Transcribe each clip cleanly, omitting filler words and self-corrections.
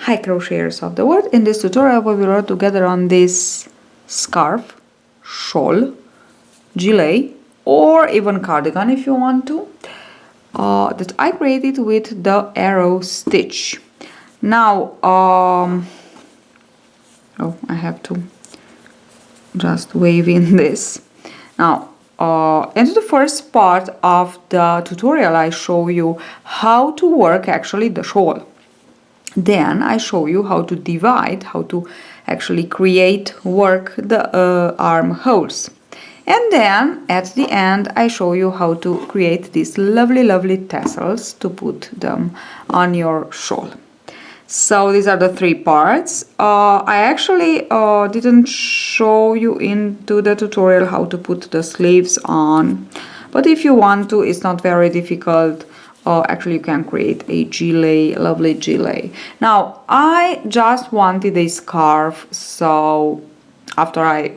Hi crocheters of the world. In this tutorial we will work together on this scarf, shawl, gilet, or even cardigan if you want to, that I created with the arrow stitch. Now oh, I have to just wave in this. Now into the first part of the tutorial I show you how to work actually the shawl. Then I show you how to divide, how to actually work the armholes. And then at the end I show you how to create these lovely tassels to put them on your shawl. So these are the three parts. I actually didn't show you into the tutorial how to put the sleeves on, but if you want to, it's not very difficult. Actually you can create a gilet, lovely gilet. Now I just wanted a scarf, so after I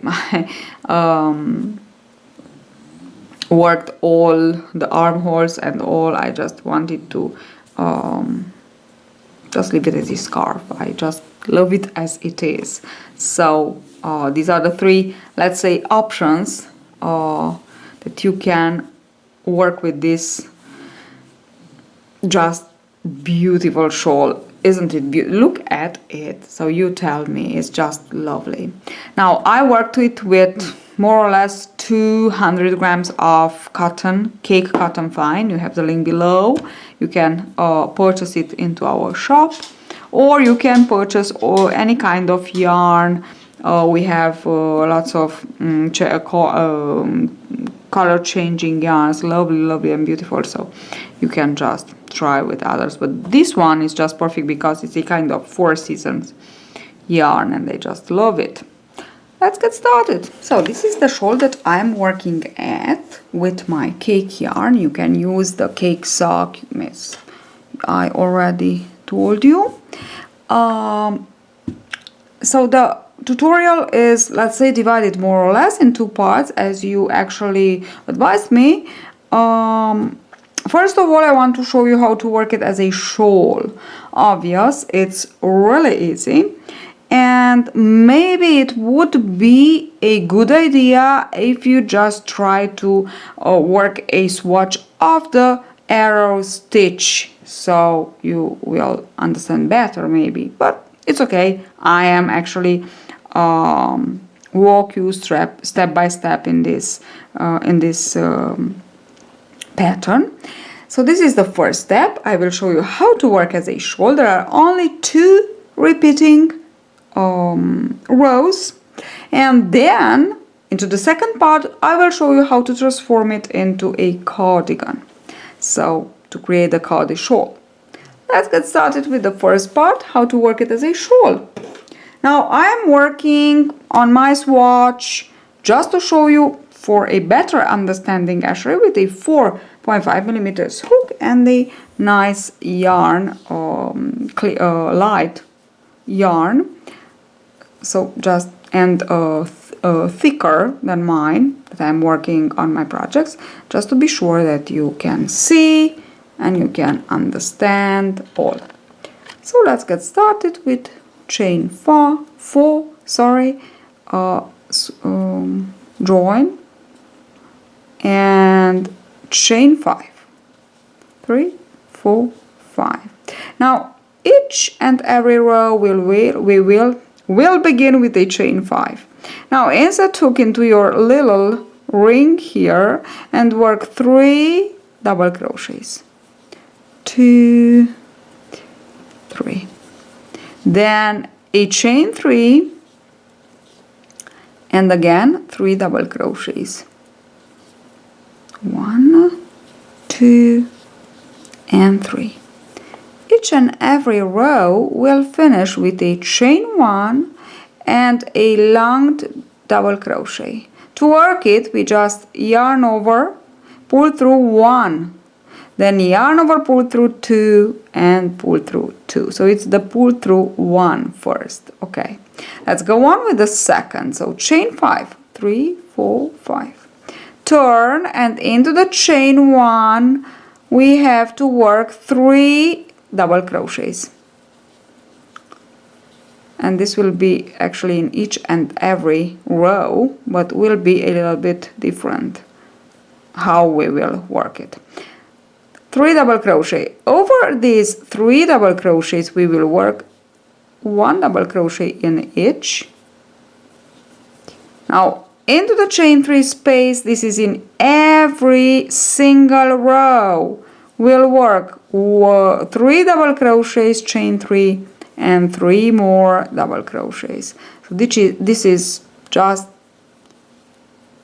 worked all the armholes and all, I just wanted to just leave it as a scarf. I just love it as it is. So these are the three, let's say, options that you can work with this just beautiful shawl. Isn't it beautiful? Look at it. So you tell me, it's just lovely. Now I worked it with more or less 200 grams of cotton, cake cotton fine. You have the link below. You can purchase it into our shop, or you can purchase any kind of yarn. We have lots of color changing yarns, lovely and beautiful, so you can just try with others, but this one is just perfect because it's a kind of 4 seasons yarn and I just love it. Let's get started. So this is the shawl that I'm working at with my cake yarn. You can use the cake sock, miss, I already told you. So the tutorial is, let's say, divided more or less in 2 parts as you actually advised me. First of all, I want to show you how to work it as a shawl. Obvious, it's really easy, and maybe it would be a good idea if you just try to work a swatch of the arrow stitch, so you will understand better maybe, but it's okay. I am actually walk you step by step in this pattern. So this is the first step. I will show you how to work as a shawl. There are only 2 repeating rows, and then into the second part I will show you how to transform it into a cardigan, so to create the cardi shawl. Let's get started with the first part, how to work it as a shawl. Now I'm working on my swatch just to show you for a better understanding actually with a 4.5 millimeters hook and a nice yarn, light yarn, so just and thicker than mine that I'm working on my projects, just to be sure that you can see and you can understand all. So let's get started with chain 4, join and chain 5, 3, 4, 5. Now each and every row will begin with a chain 5. Now insert hook into your little ring here and work 3 double crochets, 2, 3, then a chain 3 and again 3 double crochets, 1, 2 and 3. Each and every row will finish with a chain 1 and a long double crochet. To work it, we just yarn over, pull through 1, then yarn over, pull through 2 and pull through 2. So it's the pull through 1 first. Okay, let's go on with the second. So chain 5, 3, 4, 5. Turn, and into the chain 1 we have to work 3 double crochets, and this will be actually in each and every row, but will be a little bit different how we will work it. 3 double crochet. Over these 3 double crochets we will work 1 double crochet in each. Now into the chain 3 space, this is in every single row, we'll work 3 double crochets, chain 3, and 3 more double crochets. So this is just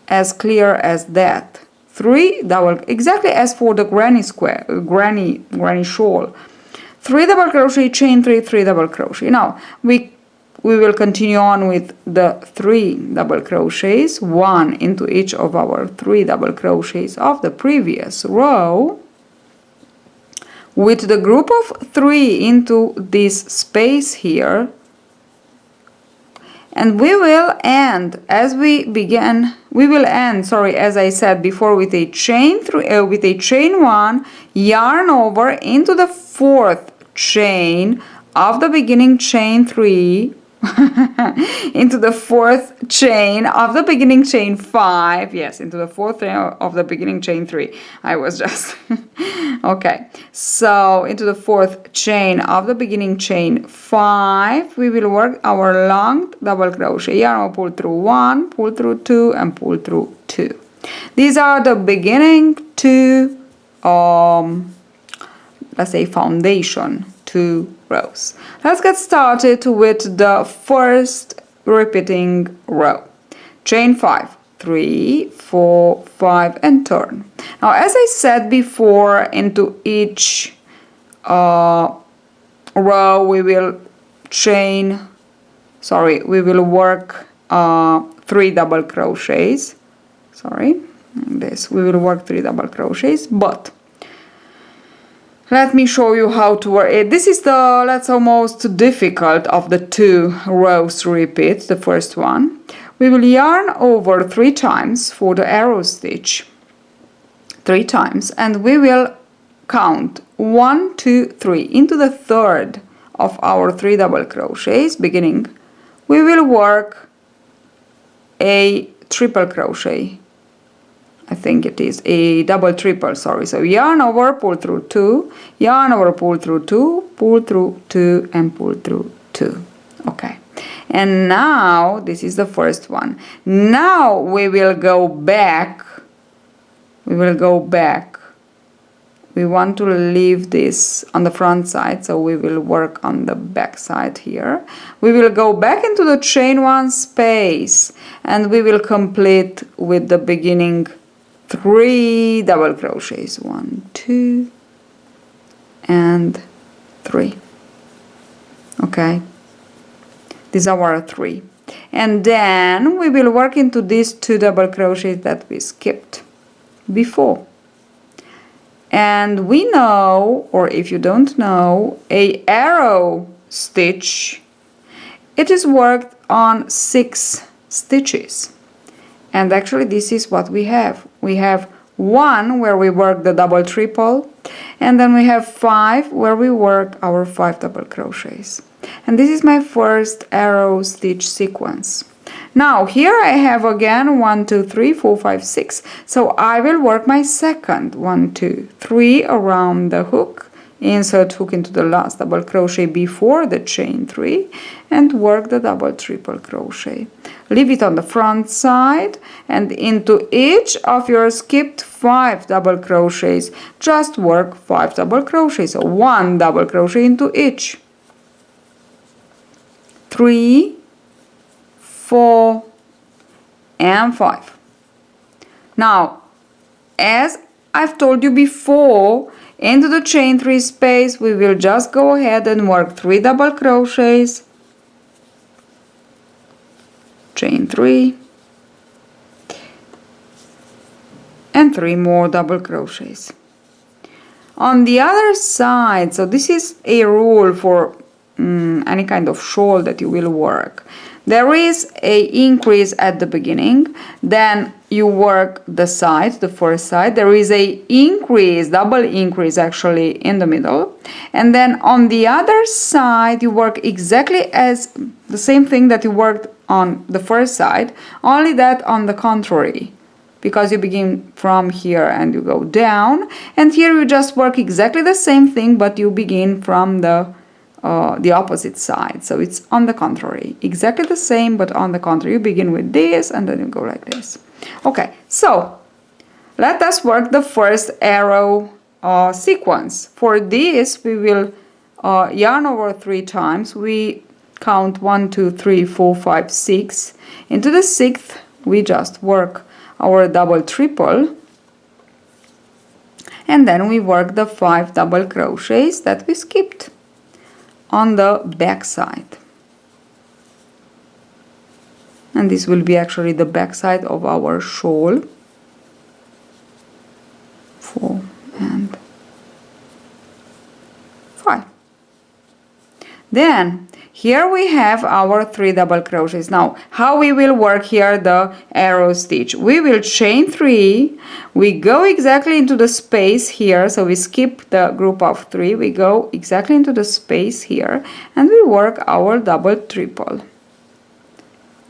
as clear as that. 3 double, exactly as for the granny shawl. 3 double crochet, chain 3, 3 double crochet. Now we will continue on with the 3 double crochets, 1 into each of our 3 double crochets of the previous row, with the group of 3 into this space here, and we will end as I said before, with a chain 3, with a chain 1, yarn over into the 4th chain of the beginning chain 3, into the 4th chain of the beginning chain 5, yes, into the 4th chain of the beginning chain 3. I was just okay, so into the 4th chain of the beginning chain 5 we will work our long double crochet, yarn, pull through 1, pull through 2, and pull through 2. These are the beginning 2 let's say foundation 2 rows. Let's get started with the first repeating row. Chain 5, 3, 4, 5, and turn. Now as I said before, into each row we will work 3 double crochets. We will work 3 double crochets, but let me show you how to work it. This is that's almost difficult of the 2 rows repeat, the first one. We will yarn over 3 times for the arrow stitch, 3 times, and we will count 1, 2, 3 into the 3rd of our 3 double crochets beginning. We will work a triple crochet. I think it is a double triple, sorry. So yarn over, pull through 2, yarn over, pull through 2, pull through 2, and pull through 2. Okay. And now this is the first one. Now we will go back. We want to leave this on the front side, so we will work on the back side here. We will go back into the chain 1 space, and we will complete with the beginning 3 double crochets, 1, 2, and 3. Okay, these are our 3, and then we will work into these 2 double crochets that we skipped before. And we know, or if you don't know, a arrow stitch, it is worked on 6 stitches. And actually this is what we have. We have 1 where we work the double triple, and then we have 5 where we work our 5 double crochets. And this is my first arrow stitch sequence. Now here I have again 1, 2, 3, 4, 5, 6. So I will work my second 1, 2, 3 around the hook, insert hook into the last double crochet before the chain 3, and work the double triple crochet. Leave it on the front side, and into each of your skipped 5 double crochets just work 5 double crochets, so 1 double crochet into each. 3, 4, and 5. Now, as I've told you before, into the chain 3 space we will just go ahead and work 3 double crochets, chain 3, and 3 more double crochets. On the other side, so this is a rule for any kind of shawl that you will work. There is a increase at the beginning, then you work the side, the first side. There is a increase, double increase actually in the middle, and then on the other side you work exactly as the same thing that you worked on the first side, only that on the contrary, because you begin from here and you go down, and here you just work exactly the same thing, but you begin from the opposite side. So it's on the contrary, exactly the same, but on the contrary. You begin with this and then you go like this. Okay, so let us work the first arrow sequence. For this we will yarn over 3 times. We count 1, 2, 3, 4, 5, 6. Into the 6th we just work our double triple, and then we work the 5 double crochets that we skipped on the back side. And this will be actually the back side of our shawl. 4 and 5. Then here we have our 3 double crochets. Now how we will work here the arrow stitch? We will chain 3, we go exactly into the space here, so we skip the group of 3, we go exactly into the space here and we work our double triple.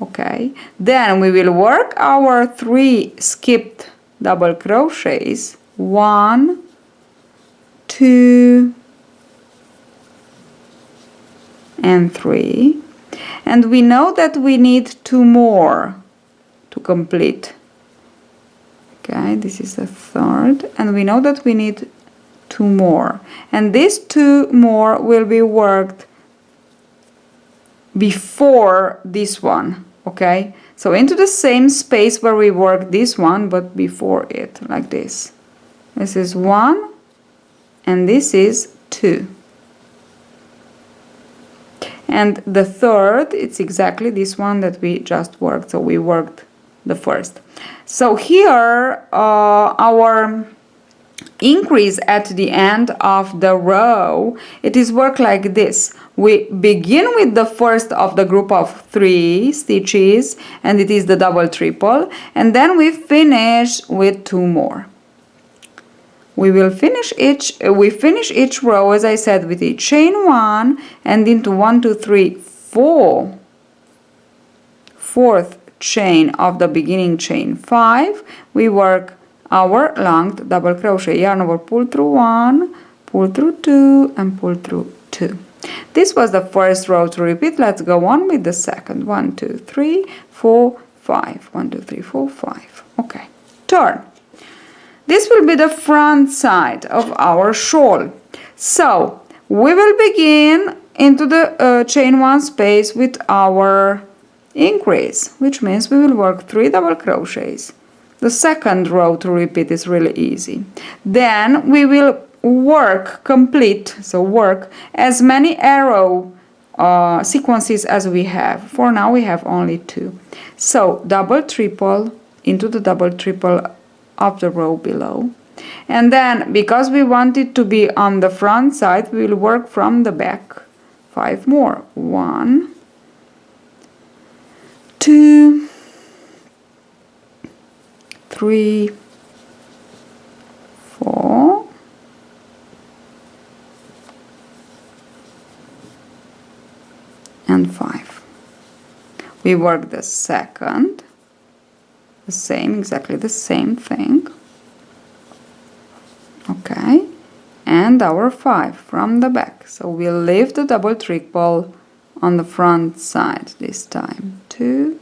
Okay, then we will work our 3 skipped double crochets, 1, 2 and 3, and we know that we need 2 more to complete. Okay, this is the 3rd, and we know that we need 2 more, and these 2 more will be worked before this one. Okay, so into the same space where we work this one, but before it, like this. This is 1 and this is 2. And the 3rd, it's exactly this one that we just worked, so we worked the first. So here our increase at the end of the row, it is worked like this. We begin with the first of the group of 3 stitches, and it is the double triple, and then we finish with 2 more. We finish each row, as I said, with a chain 1 and into 1, 2, 3, 4, 4th chain of the beginning chain 5. We work our long double crochet, yarn over, pull through 1, pull through 2 and pull through 2. This was the first row to repeat. Let's go on with the second. 1, 2, 3, 4, 5. 1, 2, 3, 4, 5. Okay, turn. This will be the front side of our shawl. So we will begin into the chain 1 space with our increase, which means we will work 3 double crochets. The second row to repeat is really easy. Then we will work complete, so work as many arrow sequences as we have. For now we have only 2. So double triple into the double triple of the row below, and then because we want it to be on the front side, we will work from the back 5 more. 1, 2, 3, 4, and 5. We work the second, the same, exactly the same thing. Okay, and our 5 from the back. So we'll leave the double triple on the front side this time. 2,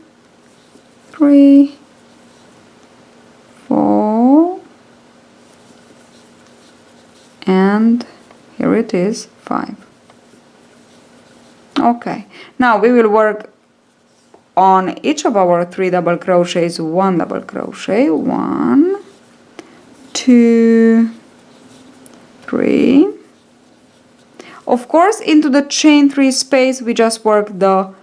3, 4, and here it is, 5. Okay, now we will work on each of our 3 double crochets 1 double crochet. 1, 2, 3. Of course, into the chain 3 space we just work the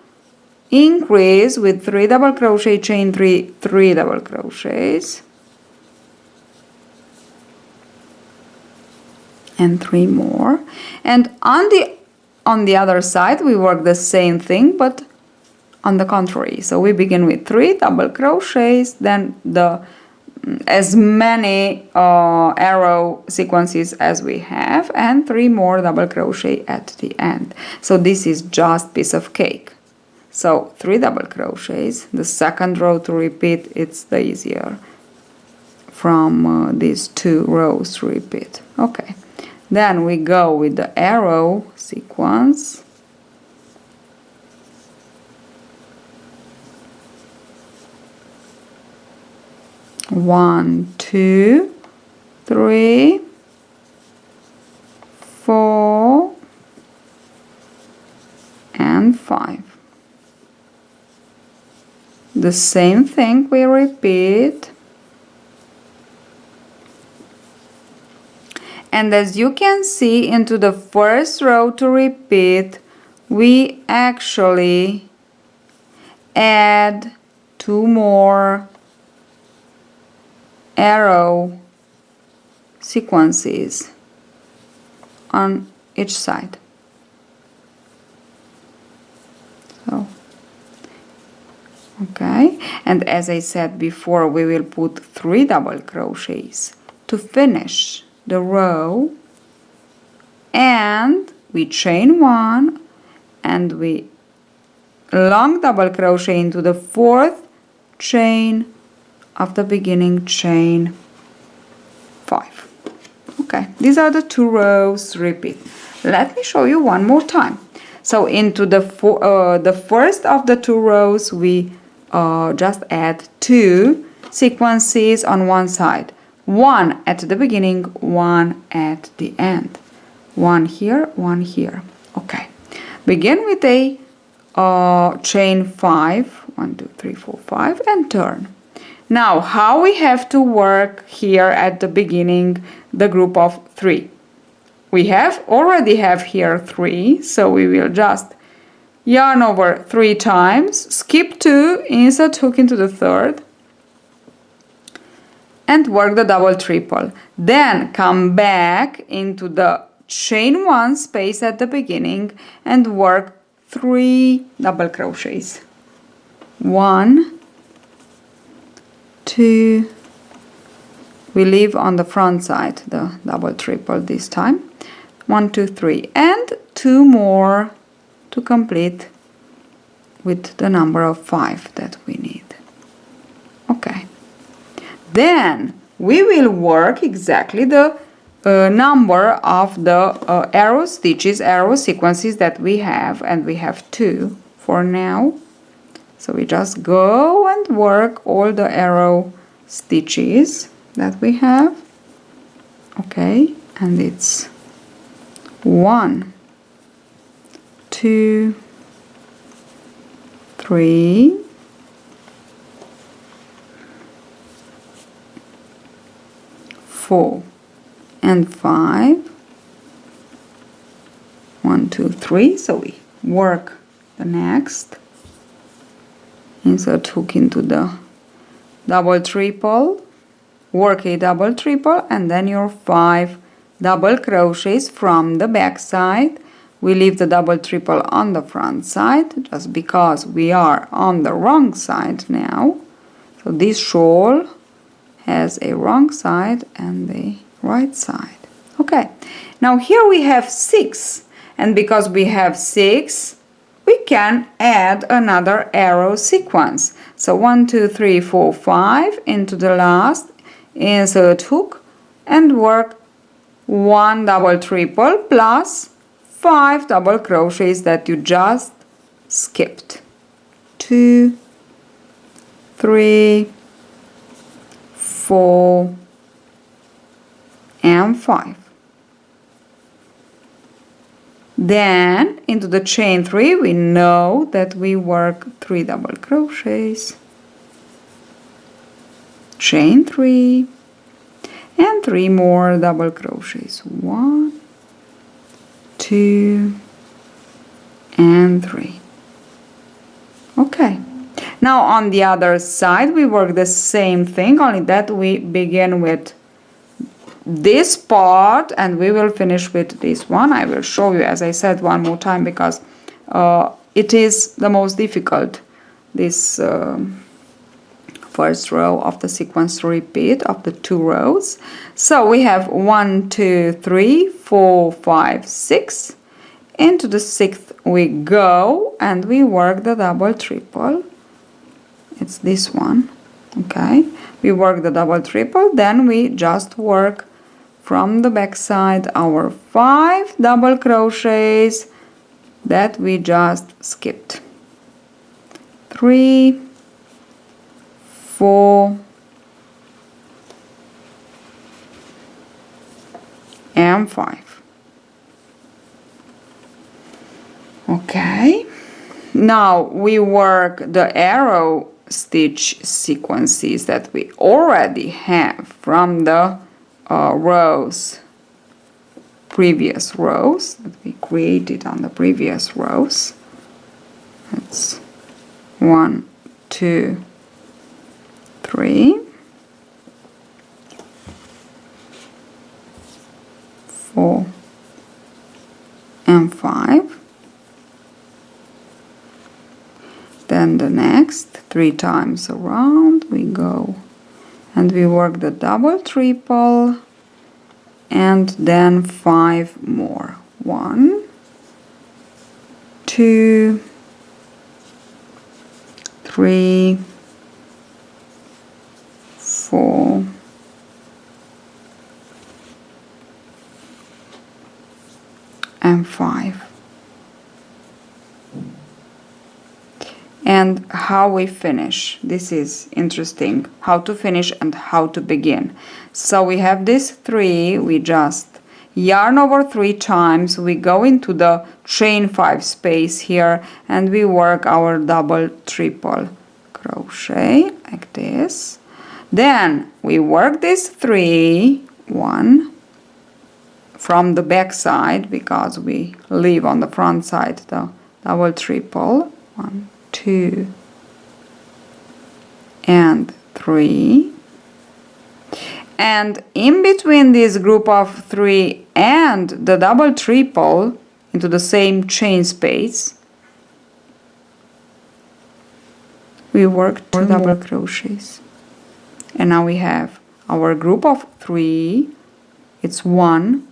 increase with 3 double crochet, chain 3, 3 double crochets, and 3 more. And on the On the other side we work the same thing, but on the contrary. So we begin with 3 double crochets, then as many arrow sequences as we have, and 3 more double crochet at the end. So this is just piece of cake. So 3 double crochets, the second row to repeat, it's the easier from these 2 rows to repeat. Okay, then we go with the arrow sequence. One, 2, 3, 4, and 5. The same thing we repeat. And as you can see, into the first row to repeat, we actually add 2 more arrow sequences on each side. So, okay, and as I said before, we will put 3 double crochets to finish the row, and we chain 1 and we long double crochet into the 4th chain of the beginning chain 5. Okay, these are the 2 rows. Repeat. Let me show you one more time. So into the first of the 2 rows we just add 2 sequences on one side, 1 at the beginning, 1 at the end, 1 here, 1 here. Okay, begin with a chain 5, 1 2 3 4 5, and turn. Now, how we have to work here at the beginning, the group of 3. We already have here 3, so we will just yarn over 3 times, skip 2, insert hook into the 3rd, and work the double triple. Then come back into the chain 1 space at the beginning and work 3 double crochets. 1, 2, we leave on the front side the double triple this time, 1 2 3, and 2 more to complete with the number of 5 that we need. Okay, then we will work exactly the number of the arrow stitches, arrow sequences that we have, and we have 2 for now. So we just go and work all the arrow stitches that we have. Okay, and it's 1 2 3 4 and 5. 1 2 3. So we work the next, insert hook into the double triple, work a double triple, and then your 5 double crochets from the back side. We leave the double triple on the front side just because we are on the wrong side now. So this shawl has a wrong side and the right side. Okay, now here we have 6, and because we have 6, we can add another arrow sequence. So 1 2 3 4 5 into the last, insert hook and work 1 double triple plus 5 double crochets that you just skipped. 2 3 4 and 5. Then into the chain 3 we know that we work 3 double crochets, chain 3, and 3 more double crochets, 1 2 and 3. Okay, now on the other side we work the same thing, only that we begin with this part and we will finish with this one. I will show you, as I said, one more time, because it is the most difficult, this first row of the sequence to repeat of the 2 rows. So we have 1, 2, 3, 4, 5, 6. Into the 6th we go and we work the double triple. It's this one. Okay, we work the double triple, then we just work from the back side our 5 double crochets that we just skipped. 3, 4, and 5. Okay, now we work the arrow stitch sequences that we already have from the previous rows that we created on the previous rows. That's 1, 2, 3, 4, and 5. Then the next 3 times around we go and we work the double triple and then 5 more. 1, 2, 3, 4, and 5. And how we finish, this is interesting, how to finish and how to begin. So we have this 3, we just yarn over 3 times, we go into the chain 5 space here and we work our double triple crochet like this. Then we work this 3, 1 from the back side, because we leave on the front side the double triple. 1, 2, and 3, and in between this group of 3 and the double triple into the same chain space we work 2 double crochets, and now we have our group of 3. It's 1,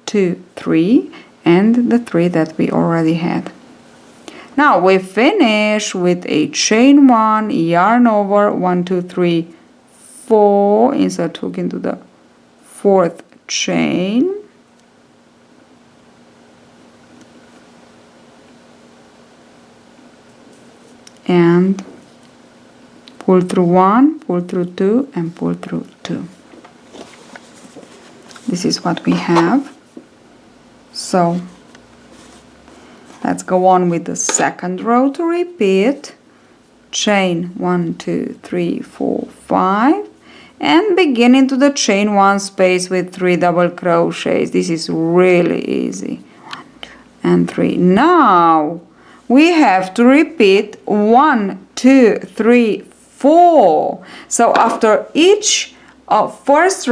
2, 3, and the 3 that we already had. Now we finish with a chain 1, yarn over 1, 2, 3, 4, insert hook into the 4th chain, and pull through 1, pull through 2, and pull through 2. This is what we have. So let's go on with the second row to repeat. Chain 1, 2, 3, 4, 5, and begin into the chain 1 space with 3 double crochets. This is really easy. 1, 2, and 3. Now we have to repeat 1, 2, 3, 4. So after each first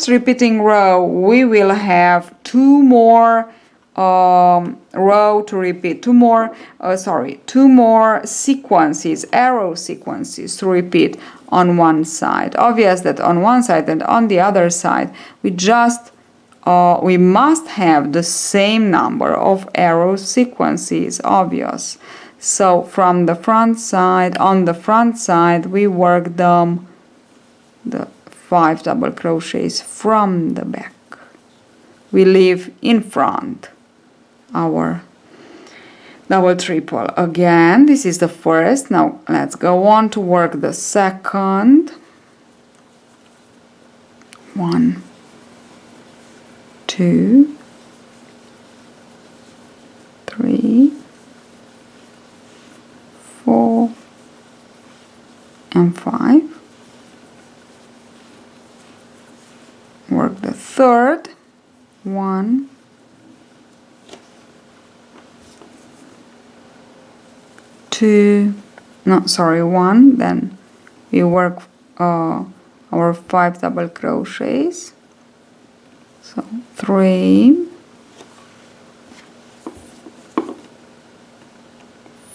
repeating row, we will have 2 more row to repeat, 2 more sequences, arrow sequences to repeat on one side. Obvious that on one side and on the other side we must have the same number of arrow sequences, obvious. So from the front side, on the front side we work the 5 double crochets from the back. We leave in front our double triple. Again, this is the first. Now let's go on to work the second. 1, 2, 3, 4, and 5. Work the third. 1, 2, no, sorry, 1. Then we work our 5 double crochets So 3,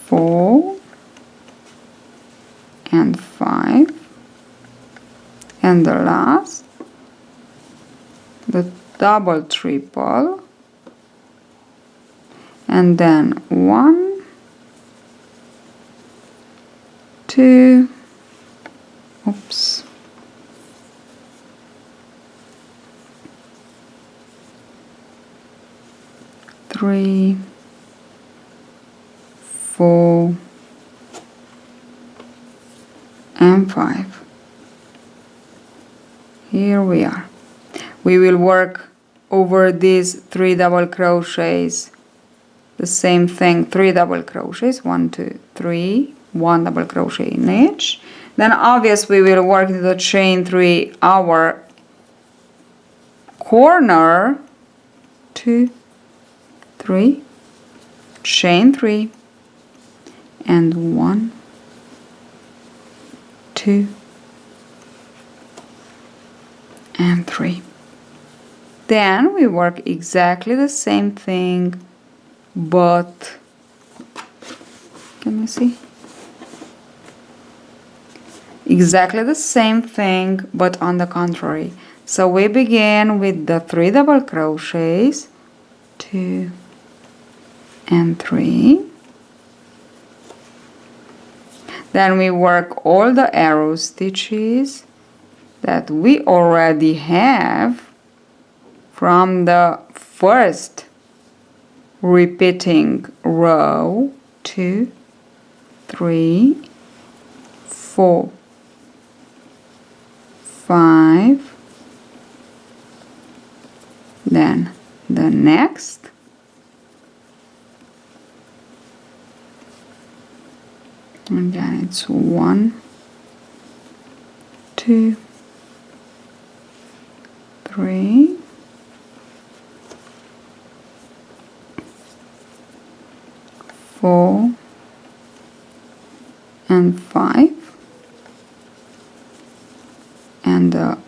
4 and 5, and the last, the double triple, and then 1, 2, oops, 3, 4 and 5. Here we are. We will work over these 3 double crochets the same thing, 3 double crochets, 1, 2, 3, 1 double crochet in each. Then obviously we will work the chain 3 our corner, 2, 3, chain 3, and 1, 2 and 3. Then we work exactly the same thing, but can you see? Exactly the same thing, but on the contrary. So we begin with the 3 double crochets, 2 and 3. Then we work all the arrow stitches that we already have from the first repeating row, 2, 3, 4, 5, then the next, and then it's 1, 2, 3, 4 and 5, and the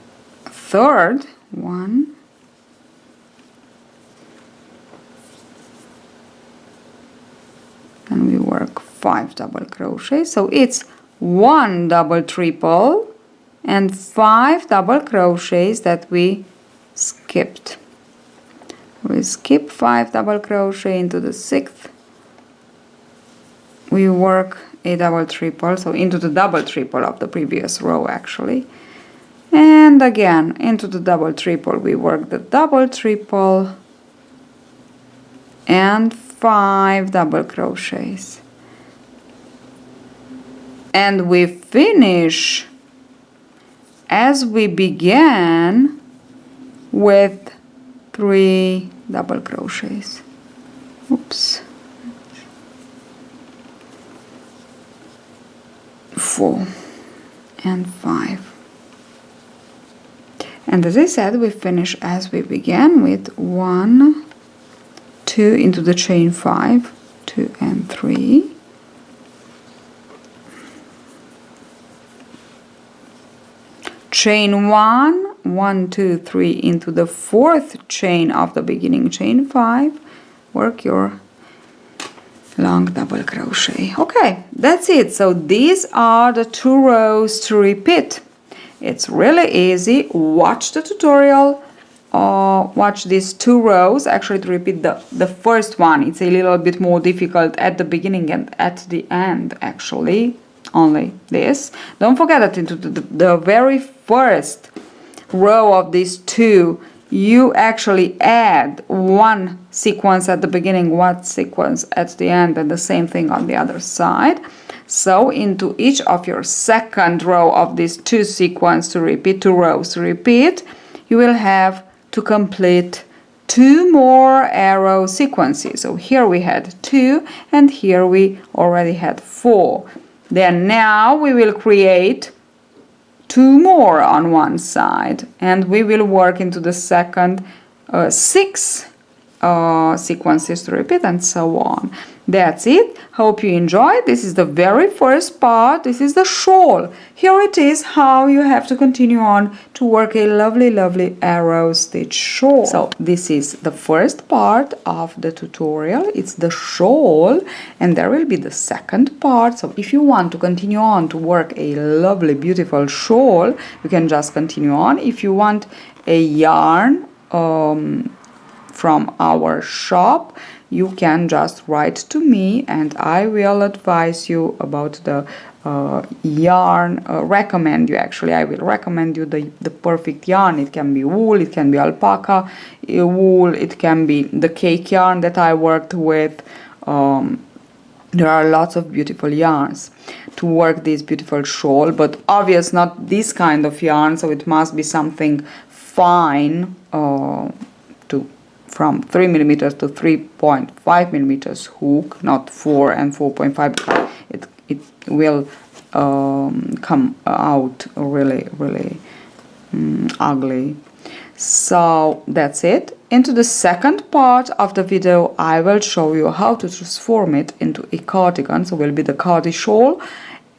third 1, and we work 5 double crochets, so it's 1 double triple and 5 double crochets that we skipped. We skip 5 double crochet into the 6th, we work a double triple, so into the double triple of the previous row actually, and again into the double triple we work the double triple and 5 double crochets, and we finish as we began with 3 double crochets. Oops. 4 and 5, and as I said, we finish as we began with 1, 2 into the chain 5, 2 and 3, chain 1, 1, 2, 3 into the 4th chain of the beginning chain 5, work your long double crochet. Okay, that's it. So these are the 2 rows to repeat. It's really easy. Watch the tutorial, watch these 2 rows actually to repeat the first one. It's a little bit more difficult at the beginning and at the end actually, only this. Don't forget that into the very first row of these 2 you actually add 1 sequence at the beginning, 1 sequence at the end, and the same thing on the other side. So into each of your second row of these 2 sequences to repeat, 2 rows to repeat, you will have to complete 2 more arrow sequences. So here we had 2 and here we already had 4. Then now we will create 2 more on one side, and we will work into the second 6 sequences to repeat, and so on. That's it. Hope you enjoyed. This is the very first part. This is the shawl. Here it is how you have to continue on to work a lovely arrow stitch shawl. So this is the first part of the tutorial. It's the shawl, and there will be the second part. So if you want to continue on to work a lovely beautiful shawl, you can just continue on. If you want a yarn from our shop, you can just write to me and I will advise you about the yarn, I will recommend you the perfect yarn. It can be wool, it can be alpaca wool, it can be the cake yarn that I worked with. There are lots of beautiful yarns to work this beautiful shawl, but obvious not this kind of yarn, so it must be something fine, from 3 millimeters to 3.5 millimeters hook, not 4 and 4.5. It will come out really ugly. So that's it. Into the second part of the video, I will show you how to transform it into a cardigan. So will be the cardi shawl.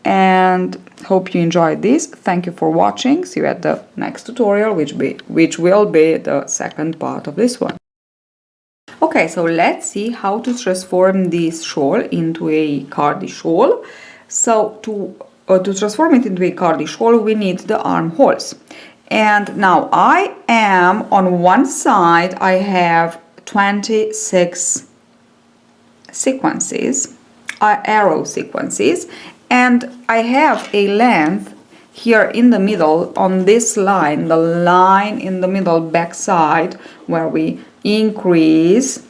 And hope you enjoyed this. Thank you for watching. See you at the next tutorial, which will be the second part of this one. Okay, so let's see how to transform this shawl into a cardi shawl. So to transform it into a cardi shawl, we need the armholes. And now I am on one side, I have 26 sequences, arrow sequences, and I have a length here in the middle on this line, the line in the middle back side where we increase,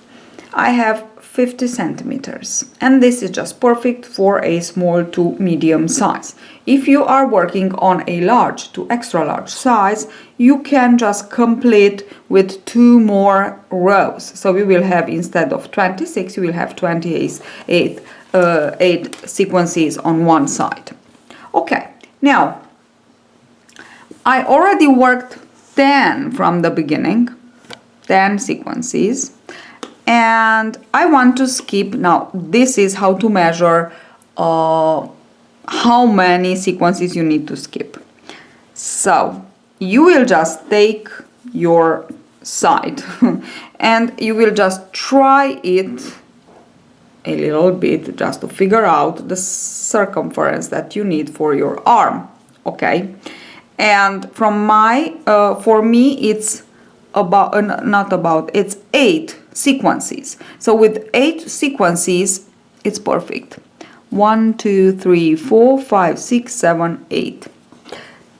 I have 50 centimeters, and this is just perfect for a small to medium size. If you are working on a large to extra large size, you can just complete with 2 more rows. So we will have, instead of 26, you will have 8 sequences on one side. Okay, now I already worked 10 from the beginning, 10 sequences, and I want to skip. Now this is how to measure how many sequences you need to skip. So you will just take your side and you will just try it a little bit just to figure out the circumference that you need for your arm. Okay, and from for me it's it's 8 sequences. So with 8 sequences it's perfect. 1 2 3 4 5 6 7 8.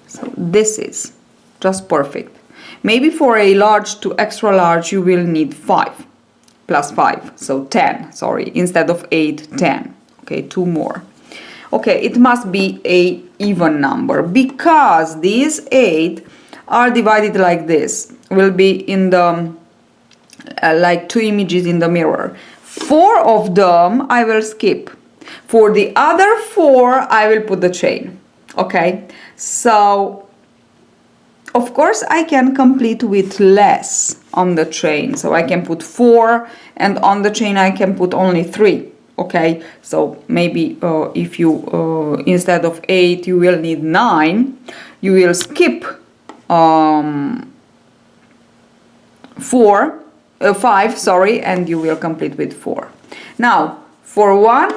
So this is just perfect. Maybe for a large to extra large you will need 5 plus 5, so 10, sorry, instead of 8, 10. Okay, 2 more. Okay, it must be a even number because these 8 are divided like this. Will be in the like 2 images in the mirror. 4 of them I will skip. For the other 4 I will put the chain. Okay, so of course I can complete with less on the chain, so I can put 4, and on the chain I can put only 3. Okay, so maybe if you instead of 8 you will need 9, you will skip 5, sorry, and you will complete with 4. Now for one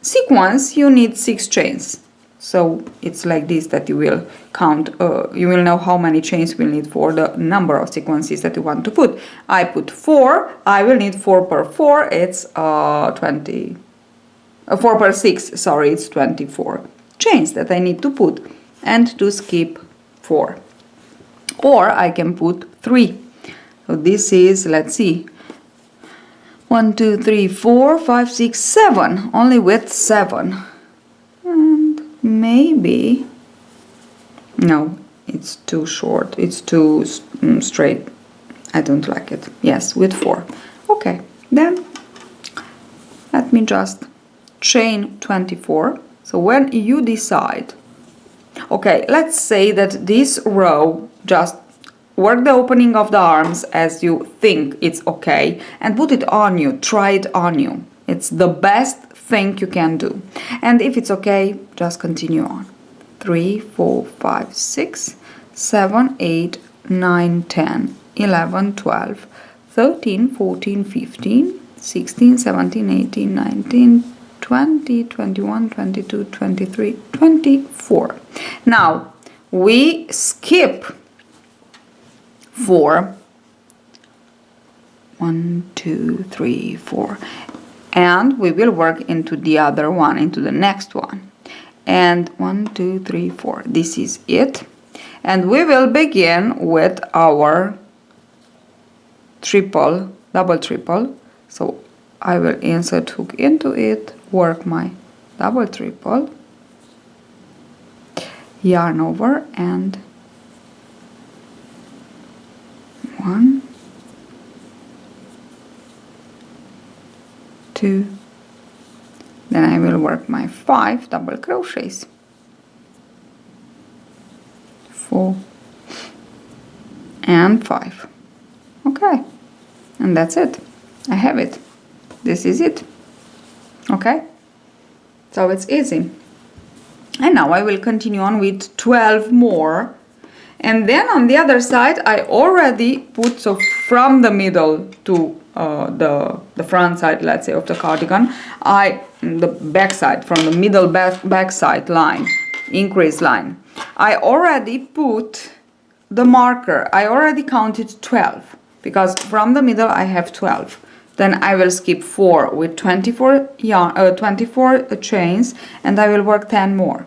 sequence you need 6 chains, so it's like this that you will count, you will know how many chains you will need for the number of sequences that you want to put. I put 4, I will need 4 per 4, it's 4 per 6, sorry, it's 24 chains that I need to put, and to skip 4. Or I can put 3. So this is, let's see, 1 2 3 4 5 6 7, only with 7. And maybe, no, it's too short, it's too straight, I don't like it. Yes, with 4. Okay, then let me just chain 24. So when you decide, okay, let's say that this row just work the opening of the arms as you think it's okay, and put it on you, try it on you. It's the best thing you can do. And if it's okay, just continue on. 3, 4, 5, 6, 7, 8, 9, 10, 11, 12, 13, 14, 15, 16, 17, 18, 19, 20, 21, 22, 23, 24. Now we skip 4, 1, 2, 3, 4, and we will work into the other one, into the next one. And 1, 2, 3, 4. This is it. And we will begin with our triple, double triple. So I will insert hook into it, work my double triple, yarn over, and 1, 2, then I will work my 5 double crochets, 4 and 5. Okay, and that's it. I have it. This is it. Okay, so it's easy. And now I will continue on with 12 more. And then on the other side I already put, so from the middle to the front side, let's say, of the cardigan, the back side, from the middle back side line, increase line, I already put the marker. I already counted 12, because from the middle I have 12. Then I will skip 4 with 24 chains, and I will work 10 more.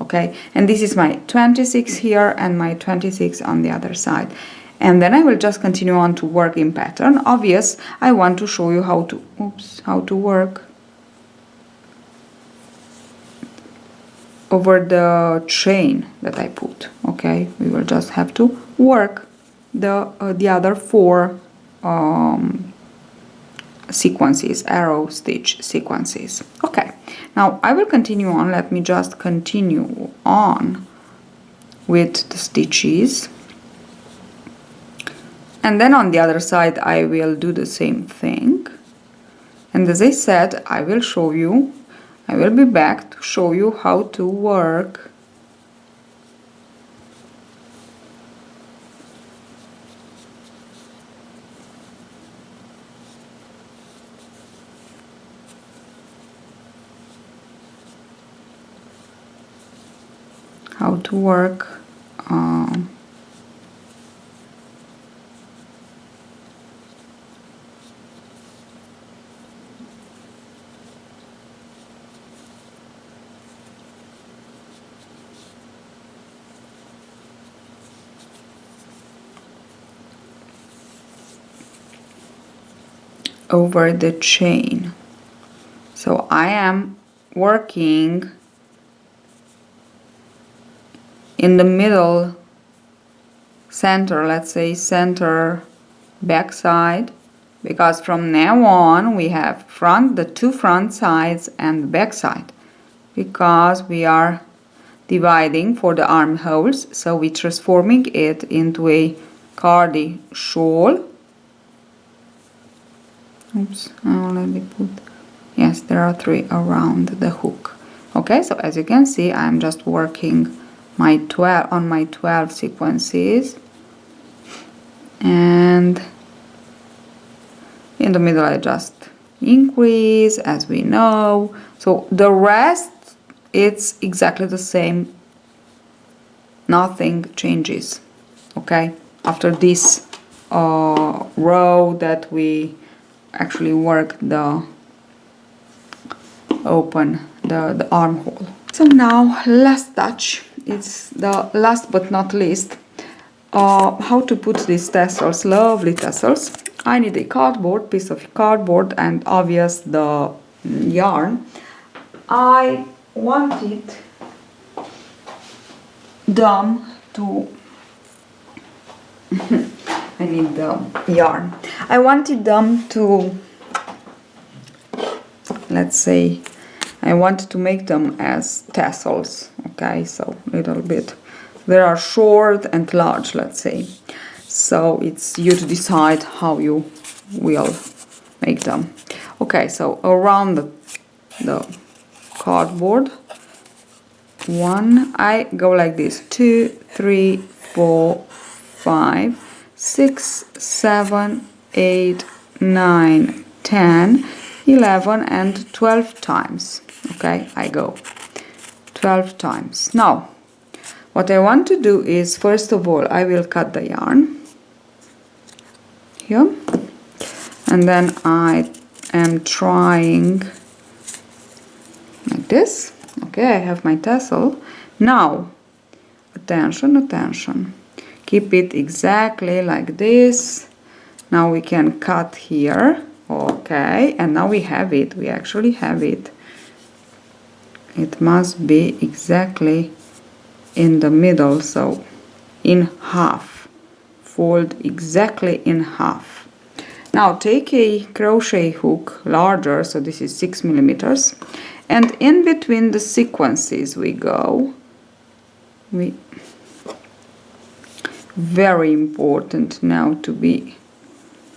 Okay, and this is my 26 here and my 26 on the other side. And then I will just continue on to work in pattern. Obvious, I want to show you how to work over the chain that I put. Okay, we will just have to work the other 4 sequences, arrow stitch sequences. Okay, now I will continue on. Let me just continue on with the stitches, and then on the other side I will do the same thing. And as I said, I will show you, I will be back to show you how to work over the chain. So I am working in the middle center, let's say center back side, because from now on we have the 2 front sides and the back side, because we are dividing for the armholes, so we're transforming it into a cardi shawl. Oops, I already put, yes, there are 3 around the hook. Okay, so as you can see, I'm just working my 12 sequences, and in the middle I just increase, as we know. So the rest, it's exactly the same, nothing changes. Okay, after this row that we actually work the armhole. So now last touch, it's the last but not least, how to put these tassels, lovely tassels. I need a piece of cardboard, and obvious the yarn. I wanted them to I need the yarn. I wanted them to, let's say, I wanted to make them as tassels. Okay, so little bit. They are short and large, let's say. So it's you to decide how you will make them. Okay, so around the cardboard, one, I go like this: 2, 3, 4, 5, 6, 7, 8, 9, 10, 11 and 12 times. Okay, I go 12 times. Now what I want to do is, first of all, I will cut the yarn here, and then I am trying like this. Okay, I have my tassel. Now attention, attention, keep it exactly like this. Now we can cut here. Okay, and now we have it, we actually have it. It must be exactly in the middle, so in half, fold exactly in half. Now take a crochet hook larger, so this is 6 millimeters, and in between the sequences we go. Very important now to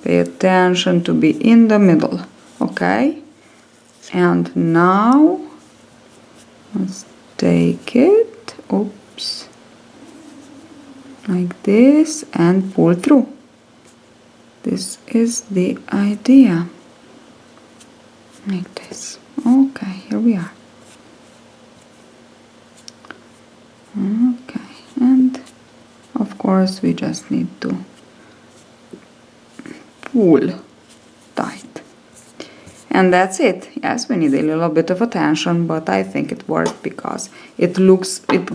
pay attention to be in the middle. Okay, and now let's take it, oops, like this, and pull through. This is the idea, like this. Okay, here we are. Okay, and of course we just need to pull tight. And that's it. Yes, we need a little bit of attention, but I think it worked because it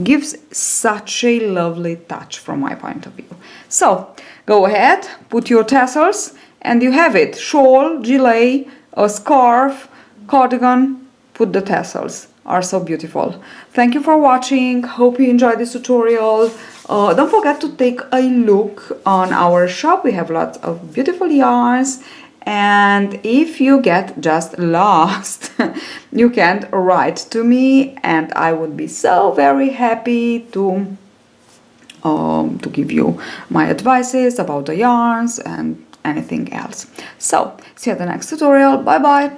gives such a lovely touch from my point of view. So go ahead, put your tassels, and you have it. Shawl, gilet, a scarf, cardigan, put the tassels. Are so beautiful. Thank you for watching. Hope you enjoyed this tutorial. Don't forget to take a look on our shop. We have lots of beautiful yarns. And if you get just lost, you can write to me, and I would be so very happy to give you my advices about the yarns and anything else. So see you at the next tutorial. Bye bye.